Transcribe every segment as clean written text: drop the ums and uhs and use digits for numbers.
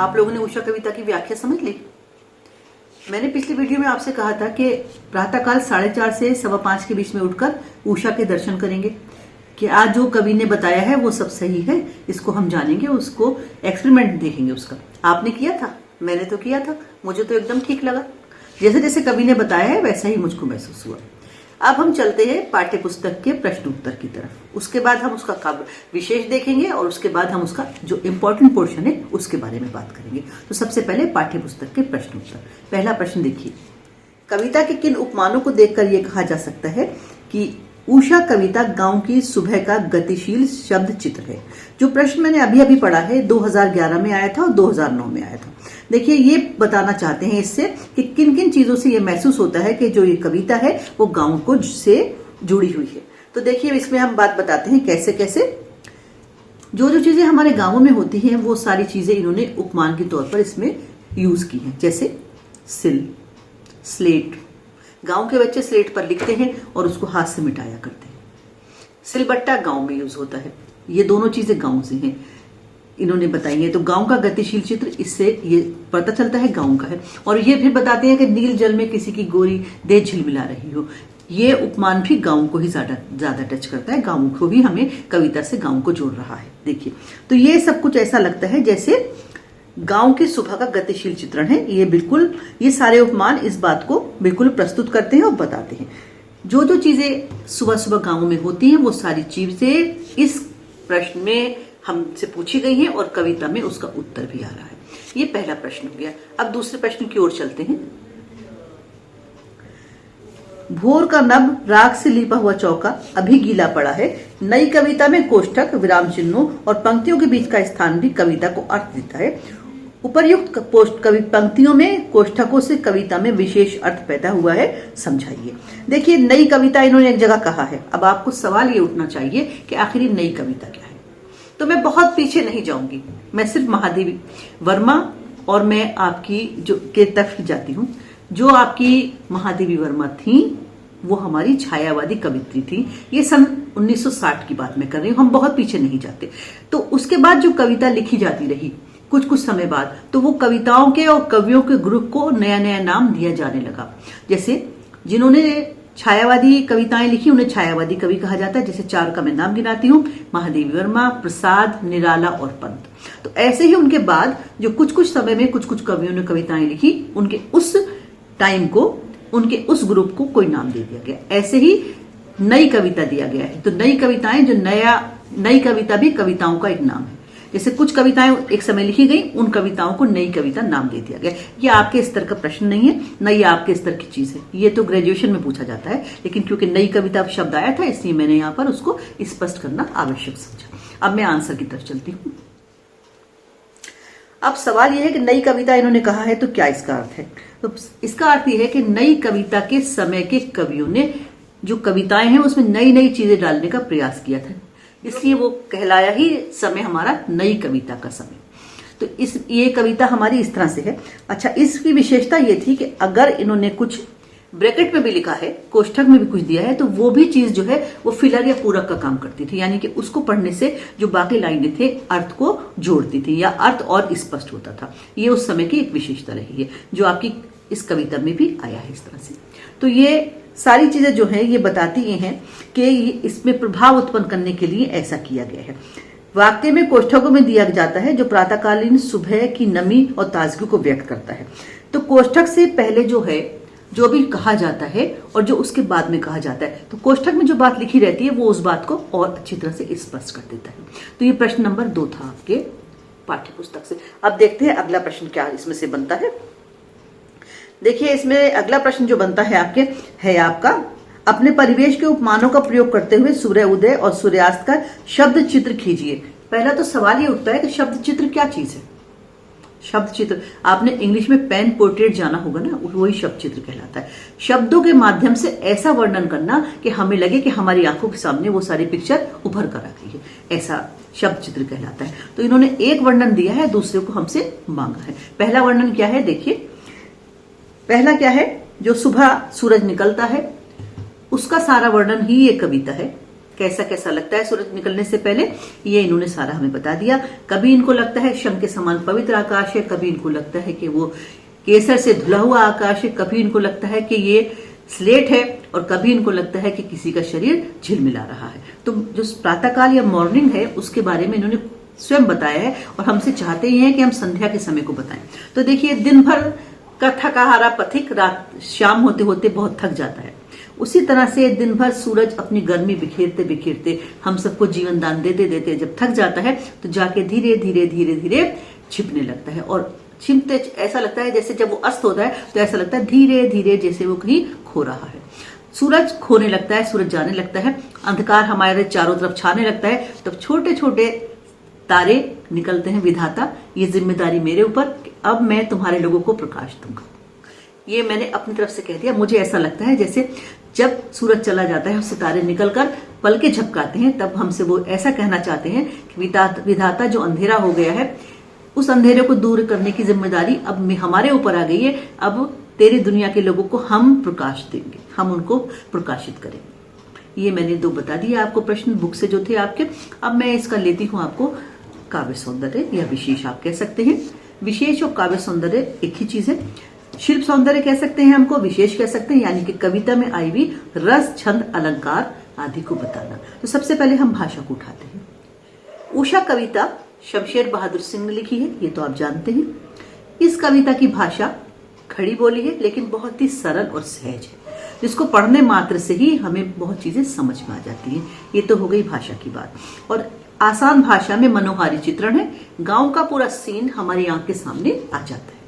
आप लोगों ने उषा कविता की व्याख्या समझ ली। मैंने पिछली वीडियो में आपसे कहा था कि प्रातःकाल 4:30 से 5:15 के बीच में उठकर उषा के दर्शन करेंगे। कि आज जो कवि ने बताया है वो सब सही है, इसको हम जानेंगे, उसको एक्सपेरिमेंट देखेंगे उसका। आपने किया था, मैंने तो किया था, मुझे तो एकदम ठीक लगा। जैसे जैसे कवि ने बताया है वैसा ही मुझको महसूस हुआ। अब हम चलते हैं पाठ्य पुस्तक के प्रश्न उत्तर की तरफ। उसके बाद हम उसका काव्य विशेष देखेंगे और उसके बाद हम उसका जो इम्पोर्टेंट पोर्शन है उसके बारे में बात करेंगे। तो सबसे पहले पाठ्य पुस्तक के प्रश्न उत्तर। पहला प्रश्न देखिए, कविता के किन उपमानों को देखकर यह कहा जा सकता है कि उषा कविता गांव की सुबह का गतिशील शब्द चित्र है। जो प्रश्न मैंने अभी अभी पढ़ा है 2011 में आया था और 2009 में आया था। देखिए, ये बताना चाहते हैं इससे कि किन किन चीजों से ये महसूस होता है कि जो ये कविता है वो गांव को से जुड़ी हुई है। तो देखिए, इसमें हम बात बताते हैं कैसे कैसे जो जो चीजें हमारे गांवों में होती हैं वो सारी चीजें इन्होंने उपमान के तौर पर इसमें यूज की हैं। जैसे सिल, स्लेट, गांव के बच्चे स्लेट पर लिखते हैं और उसको हाथ से मिटाया करते हैं। सिलबट्टा गांव में यूज होता है। ये दोनों चीजें गांव से हैं, इन्होंने बताई है। तो गांव का गतिशील चित्र, इससे ये पता चलता है गांव का है। और ये फिर बताते हैं कि नील जल में किसी की गोरी देह झिलमिला रही हो। ये उपमान भी गांव को ही ज्यादा टच करता है, गांव को ही हमें कविता से गांव को जोड़ रहा है। देखिए, तो ये सब कुछ ऐसा लगता है जैसे गांव की सुबह का गतिशील चित्रण है। ये बिल्कुल, ये सारे उपमान इस बात को बिल्कुल प्रस्तुत करते हैं और बताते हैं। जो जो चीजें सुबह सुबह गांव में होती हैं वो सारी चीजें इस प्रश्न में हमसे पूछी गई हैं और कविता में उसका उत्तर भी आ रहा है। ये पहला प्रश्न हो गया। अब दूसरे प्रश्न की ओर चलते हैं। भोर का नभ, राख से लिपा हुआ चौका अभी गीला पड़ा है। नई कविता में कोष्ठक, विराम चिन्हों और पंक्तियों के बीच का स्थान भी कविता को अर्थ देता है। उपर्युक्त कवि पंक्तियों में कोष्ठकों से कविता में विशेष अर्थ पैदा हुआ है, समझाइए। देखिए, नई कविता इन्होंने एक जगह कहा है। अब आपको सवाल ये उठना चाहिए कि आखिर नई कविता क्या है। तो मैं बहुत पीछे नहीं जाऊंगी, मैं सिर्फ महादेवी वर्मा और मैं आपकी जो के तरफ जाती हूँ। जो आपकी महादेवी वर्मा थी वो हमारी छायावादी कवित्री थी। ये सन 1960 की बात मैं कर रही हूँ, हम बहुत पीछे नहीं जाते। तो उसके बाद जो कविता लिखी जाती रही कुछ कुछ समय बाद, तो वो कविताओं के और कवियों के ग्रुप को नया नया नाम दिया जाने लगा। जैसे जिन्होंने छायावादी कविताएं लिखी उन्हें छायावादी कवि कहा जाता है। जैसे चार का मैं नाम गिनाती हूँ, महादेवी वर्मा, प्रसाद, निराला और पंत। तो ऐसे ही उनके बाद जो कुछ कुछ समय में कुछ कुछ कवियों ने कविताएं लिखी, उनके उस टाइम को, उनके उस ग्रुप को कोई नाम दे दिया गया। ऐसे ही नई कविता दिया गया है। तो नई कविताएं, जो नई कविता भी कविताओं का एक नाम है। जैसे कुछ कविताएं एक समय लिखी गई, उन कविताओं को नई कविता नाम दे दिया गया। ये आपके स्तर का प्रश्न नहीं है, न ये आपके स्तर की चीज है। ये तो ग्रेजुएशन में पूछा जाता है, लेकिन क्योंकि नई कविता शब्द आया था इसलिए मैंने यहाँ पर उसको स्पष्ट करना आवश्यक समझा। अब मैं आंसर की तरफ चलती हूँ। अब सवाल यह है कि नई कविता इन्होंने कहा है तो क्या इसका अर्थ है। तो इसका अर्थ यह है कि नई कविता के समय के कवियों ने जो कविताएं हैं उसमें नई नई चीजें डालने का प्रयास किया था, इसलिए वो कहलाया ही समय हमारा नई कविता का समय। तो ये कविता हमारी इस तरह से है। अच्छा, इसकी विशेषता ये थी कि अगर इन्होंने कुछ ब्रैकेट में भी लिखा है, कोष्ठक में भी कुछ दिया है, तो वो भी चीज जो है वो फिलर या पूरक का काम करती थी। यानी कि उसको पढ़ने से जो बाकी लाइनें थे अर्थ को जोड़ती थी या अर्थ और स्पष्ट होता था। ये उस समय की एक विशेषता रही है जो आपकी इस कविता में भी आया है इस तरह से। तो ये सारी चीजें जो है ये बताती हैं कि इसमें प्रभाव उत्पन्न करने के लिए ऐसा किया गया है। वाक्य में कोष्ठकों में दिया जाता है जो प्रातःकालीन सुबह की नमी और ताजगी को व्यक्त करता है। तो कोष्ठक से पहले जो है जो भी कहा जाता है और जो उसके बाद में कहा जाता है, तो कोष्ठक में जो बात लिखी रहती है वो उस बात को और अच्छी तरह से स्पष्ट कर देता है। तो ये प्रश्न नंबर 2 था आपके पाठ्य पुस्तक से। अब देखते हैं अगला प्रश्न क्या इसमें से बनता है। देखिए, इसमें अगला प्रश्न जो बनता है आपका अपने परिवेश के उपमानों का प्रयोग करते हुए सूर्य उदय और सूर्यास्त का शब्द चित्र खींचिए। पहला तो सवाल ये उठता है कि शब्द चित्र क्या चीज है। शब्द चित्र, आपने इंग्लिश में पेन पोर्ट्रेट जाना होगा ना, वही शब्द चित्र कहलाता है। शब्दों के माध्यम से ऐसा वर्णन करना कि हमें लगे कि हमारी आंखों के सामने वो सारी पिक्चर उभर कर आ गई है, ऐसा शब्द चित्र कहलाता है। तो इन्होंने एक वर्णन दिया है, दूसरे को हमसे मांगा है। पहला वर्णन क्या है, देखिए पहला क्या है, जो सुबह सूरज निकलता है उसका सारा वर्णन ही ये कविता है। कैसा कैसा लगता है सूरज निकलने से पहले, ये इन्होंने सारा हमें बता दिया। कभी इनको लगता है शंख के समान पवित्र आकाश है, कभी इनको लगता है कि वो केसर से धुला हुआ आकाश है, कभी इनको लगता है कि ये स्लेट है, और कभी इनको लगता है कि किसी का शरीर झिलमिला रहा है। तो जो प्रातःकाल या मॉर्निंग है उसके बारे में इन्होंने स्वयं बताया है, और हमसे चाहते ही हैं कि हम संध्या के समय को बताएं। तो देखिए, दिन भर का थका हारा पथिक रात शाम होते होते बहुत थक जाता है। उसी तरह से दिन भर सूरज अपनी गर्मी बिखेरते बिखेरते हम सबको जीवन दान देते देते जब थक जाता है तो जाके धीरे धीरे धीरे धीरे छिपने लगता है, और छिपते ऐसा लगता है जैसे जब वो अस्त होता है तो ऐसा लगता है धीरे धीरे जैसे वो कहीं खो रहा है। सूरज खोने लगता है, सूरज जाने लगता है, अंधकार हमारे चारों तरफ छाने लगता है, तब छोटे छोटे तारे निकलते हैं। विधाता, ये जिम्मेदारी मेरे ऊपर, अब मैं तुम्हारे लोगों को प्रकाश दूंगा। ये मैंने अपनी तरफ से कह दिया। मुझे ऐसा लगता है जैसे जब सूरज चला जाता है सितारे निकलकर पलके झपकाते हैं, तब हमसे वो ऐसा कहना चाहते हैं कि विधाता, जो अंधेरा हो गया है उस अंधेरे को दूर करने की जिम्मेदारी अब हमारे ऊपर आ गई है। अब तेरी दुनिया के लोगों को हम प्रकाश देंगे, हम उनको प्रकाशित करेंगे। ये मैंने 2 बता दिए आपको प्रश्न बुक से जो थे आपके। अब मैं इसका लेती हूँ आपको काव्य सौंदर्य या विशेष आप कह सकते हैं। विशेष और काव्य सौंदर्य एक ही चीज है। शिल्प सौंदर्य कह सकते हैं, हमको विशेष कह सकते हैं, यानी कि कविता में आई हुई रस, छंद, अलंकार आदि को बताना। तो सबसे पहले हम भाषा को उठाते हैं। उषा कविता शमशेर बहादुर सिंह ने लिखी है, ये तो आप जानते हैं। इस कविता की भाषा खड़ी बोली है, लेकिन बहुत ही सरल और सहज है, जिसको पढ़ने मात्र से ही हमें बहुत चीजें समझ में आ जाती हैं। ये तो हो गई भाषा की बात। और आसान भाषा में मनोहारी चित्रण है, गांव का पूरा सीन हमारी आंख के सामने आ जाता है।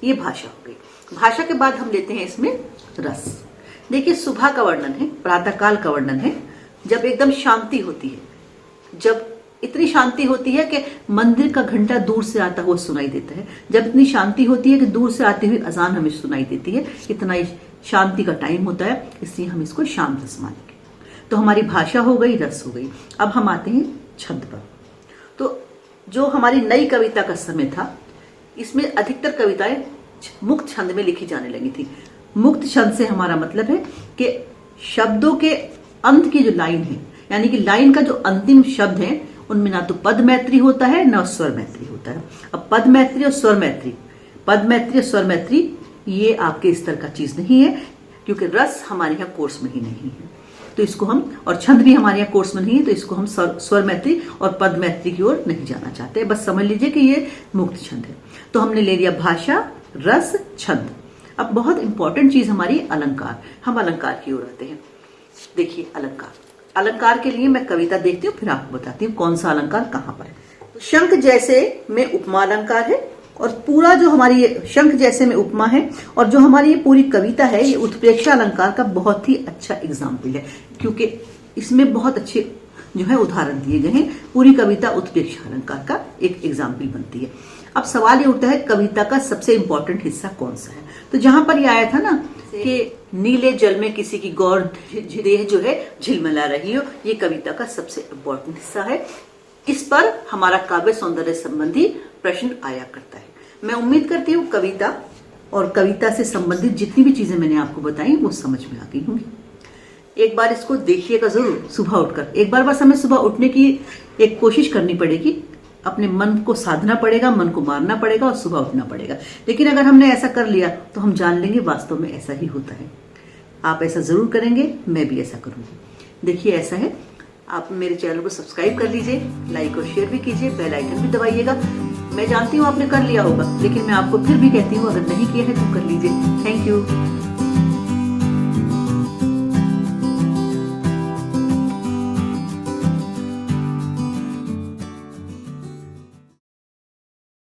ये भाषा हो गई। भाषा के बाद हम लेते हैं इसमें रस। देखिए, सुबह का वर्णन है, प्रातःकाल का वर्णन है, जब एकदम शांति होती है, जब इतनी शांति होती है कि मंदिर का घंटा दूर से आता हुआ सुनाई देता है, जब इतनी शांति होती है कि दूर से आती हुई अजान हमें सुनाई देती है। इतना शांति का टाइम होता है, इसलिए हम इसको शांत रस मानेंगे। तो हमारी भाषा हो गई, रस हो गई। अब हम आते हैं छंद पर। तो जो हमारी नई कविता का समय था, इसमें अधिकतर कविताएं मुक्त छंद में लिखी जाने लगी थी। मुक्त छंद से हमारा मतलब है कि शब्दों के अंत की जो लाइन है, यानी कि लाइन का जो अंतिम शब्द है, उनमें ना तो पद मैत्री होता है ना स्वर मैत्री होता है। अब पद मैत्री और स्वर मैत्री, पद मैत्री और स्वर मैत्री ये आपके स्तर का चीज नहीं है, क्योंकि रस हमारे यहाँ कोर्स में ही नहीं है। तो इसको हम, और छंद भी हमारे यहाँ कोर्स में नहीं है, तो इसको हम स्वर मैत्री और पद मैत्री की ओर नहीं जाना चाहते। बस समझ लीजिए कि ये मुक्त छंद है। तो हमने ले लिया भाषा, रस, छंद। अब बहुत इंपॉर्टेंट चीज हमारी अलंकार। हम अलंकार की ओर आते हैं। देखिए, अलंकार, अलंकार के लिए मैं कविता देखती हूँ, फिर आपको बताती हूँ कौन सा अलंकार कहाँ पर है। तो शंख जैसे में उपमा अलंकार है, और पूरा जो हमारी शंख जैसे में उपमा है, और जो हमारी ये पूरी कविता है, ये उत्प्रेक्षा अलंकार का बहुत ही अच्छा एग्जाम्पल है, क्योंकि इसमें बहुत अच्छे जो है उदाहरण दिए गए हैं। पूरी कविता उत्प्रेक्षा अलंकार का एक एग्जाम्पल बनती है। अब सवाल ये उठता है, कविता का सबसे इंपॉर्टेंट हिस्सा कौन सा है? तो जहां पर ये आया था ना कि नीले जल में किसी की गौर देह जो है झिलमिला रही हो, ये कविता का सबसे इंपॉर्टेंट हिस्सा है। इस पर हमारा काव्य सौंदर्य संबंधी प्रश्न आया करता है। मैं उम्मीद करती हूँ कविता और कविता से संबंधित जितनी भी चीजें मैंने आपको बताई वो समझ में आ गई होंगी। एक बार इसको देखिएगा जरूर सुबह उठकर। एक बार बस हमें सुबह उठने की एक कोशिश करनी पड़ेगी, अपने मन को साधना पड़ेगा, मन को मारना पड़ेगा और सुबह उठना पड़ेगा। लेकिन अगर हमने ऐसा कर लिया तो हम जान लेंगे वास्तव में ऐसा ही होता है। आप ऐसा जरूर करेंगे, मैं भी ऐसा करूंगी। देखिए, ऐसा है, आप मेरे चैनल को सब्सक्राइब कर लीजिए, लाइक और शेयर भी कीजिए, बेल आइकन भी दबाइएगा। मैं जानती हूँ आपने कर लिया होगा, लेकिन मैं आपको फिर भी कहती हूँ, अगर नहीं किया है तो कर लीजिए। Thank you.